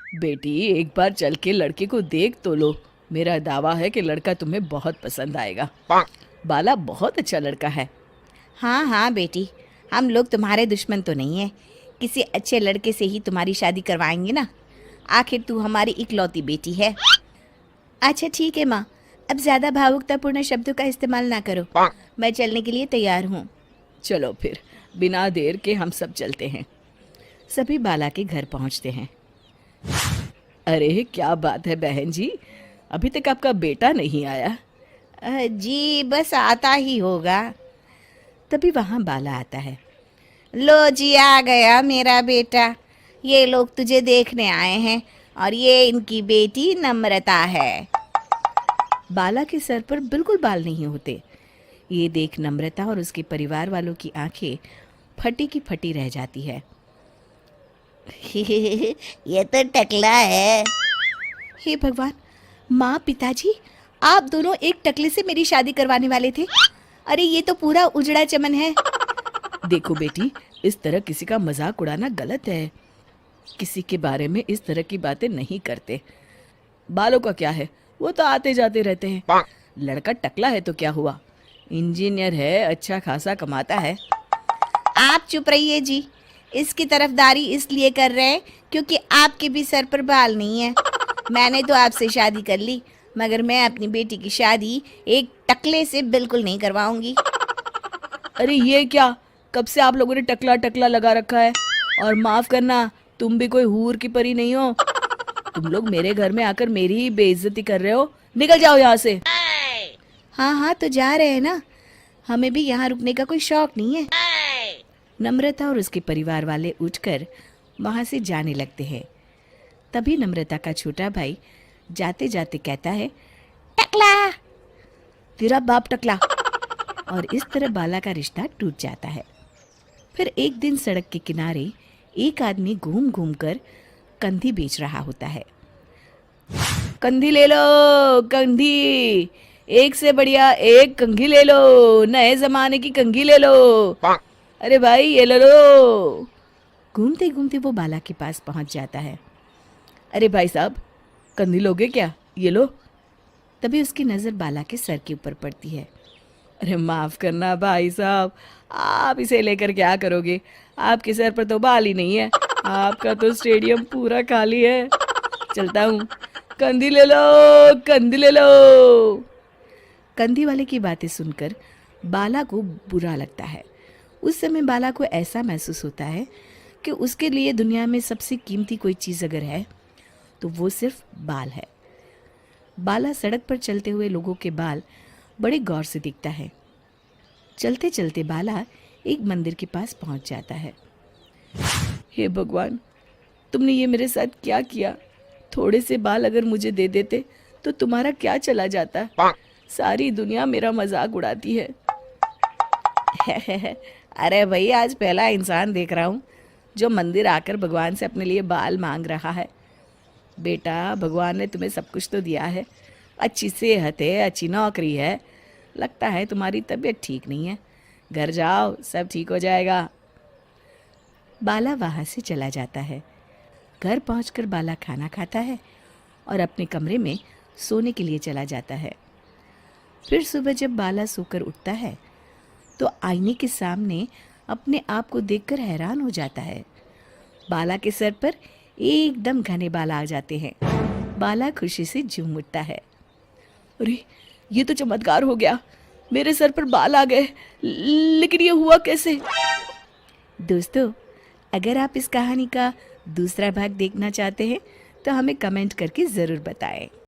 बेटी, एक बार चल के लड़के को देख तो लो। मेरा दावा है कि लड़का तुम्हें बहुत पसंद आएगा। बाला बहुत अच्छा लड़का है। हाँ हाँ बेटी, हम लोग तुम्हारे दुश्मन तो नहीं है। किसी अच्छे लड़के से ही तुम्हारी शादी करवाएंगे ना। आखिर तू हमारी इकलौती बेटी है। अच्छा ठीक है माँ, अब ज़्यादा भावुकतापूर्ण शब्दों का इस्तेमाल ना करो। मैं चलने के लिए तैयार हूँ। चलो फिर, बिना देर के हम सब चलते हैं। सभी बाला के घर पहुंचते हैं। अरे क्या बात है बहन जी, अभी तक आपका बेटा नहीं आया। जी बस आता ही होगा। तभी वहाँ बाला आता है। लो जी, आ गया मेरा बेटा। ये लोग तुझे देखने आए हैं और ये इनकी बेटी नम्रता है। बाला के सर पर बिल्कुल बाल नहीं होते। ये देख नम्रता और उसके परिवार वालों की आंखें फटी की फटी रह जाती है। ये तो टकला है। हे भगवान, माँ पिताजी, आप दोनों एक टकले से मेरी शादी करवाने वाले थे। अरे ये तो पूरा उजड़ा चमन है। देखो बेटी, इस तरह किसी का मजाक उड़ाना गलत है। किसी के बारे में इस तरह की बातें नहीं करते। बालों का क्या है, वो तो आते जाते रहते हैं। लड़का टकला है तो क्या हुआ, इंजीनियर है, अच्छा खासा कमाता है। आप चुप रहिए जी। इसकी तरफदारी इसलिए कर रहे हैं क्योंकि आपके भी सर पर बाल नहीं है। मैंने तो आपसे शादी कर ली, मगर मैं अपनी बेटी की शादी एक टकले से बिल्कुल नहीं करवाऊंगी। अरे ये क्या, कब से आप लोगों ने टकला टकला लगा रखा है। और माफ करना, तुम भी कोई हूर की परी नहीं हो। तुम लोग मेरे घर में आकर मेरी ही बेइज्जती कर रहे हो। निकल जाओ यहाँ से। हाँ हाँ तो जा रहे हैं ना, हमें भी यहाँ रुकने का कोई शौक नहीं है। नम्रता और उसके परिवार वाले उठकर वहां से जाने लगते हैं। तभी नम्रता का छोटा भाई जाते जाते कहता है, टकला। तेरा बाप टकला। और इस तरह बाला का रिश्ता टूट जाता है। फिर एक दिन सड़क के किनारे एक आदमी घूम घूम कर कंधी बेच रहा होता है। कंधी ले लो, कंधी, एक से बढ़िया एक कंघी ले लो, नए जमाने की कंघी ले लो। अरे भाई ये ले लो। घूमते घूमते वो बाला के पास पहुंच जाता है। अरे भाई साहब, कंधी लोगे क्या, ये लो। तभी उसकी नज़र बाला के सर के ऊपर पड़ती है। अरे माफ़ करना भाई साहब, आप इसे लेकर क्या करोगे, आपके सर पर तो बाल ही नहीं है। आपका तो स्टेडियम पूरा खाली है। चलता हूँ, कंधी ले लो, कंधी ले लो। कंधी वाले की बातें सुनकर बाला को बुरा लगता है। उस समय बाला को ऐसा महसूस होता है कि उसके लिए दुनिया में सबसे कीमती कोई चीज़ अगर है तो वो सिर्फ बाल है। बाला सड़क पर चलते हुए लोगों के बाल बड़े गौर से देखता है। चलते चलते बाला एक मंदिर के पास पहुंच जाता है। हे भगवान, तुमने ये मेरे साथ क्या किया। थोड़े से बाल अगर मुझे दे देते तो तुम्हारा क्या चला जाता। सारी दुनिया मेरा मजाक उड़ाती है। अरे भाई, आज पहला इंसान देख रहा हूँ जो मंदिर आकर भगवान से अपने लिए बाल मांग रहा है। बेटा, भगवान ने तुम्हें सब कुछ तो दिया है। अच्छी सेहत है, अच्छी नौकरी है। लगता है तुम्हारी तबीयत ठीक नहीं है। घर जाओ, सब ठीक हो जाएगा। बाला वहाँ से चला जाता है। घर पहुंचकर बाला खाना खाता है और अपने कमरे में सोने के लिए चला जाता है। फिर सुबह जब बाला सोकर उठता है तो आईने के सामने अपने आप को देखकर हैरान हो जाता है। बाला के सर पर एकदम घने बाल आ जाते हैं। बाला खुशी से झूम उठता है। अरे ये तो चमत्कार हो गया, मेरे सर पर बाल आ गए। लेकिन ये हुआ कैसे। दोस्तों, अगर आप इस कहानी का दूसरा भाग देखना चाहते हैं तो हमें कमेंट करके ज़रूर बताएं।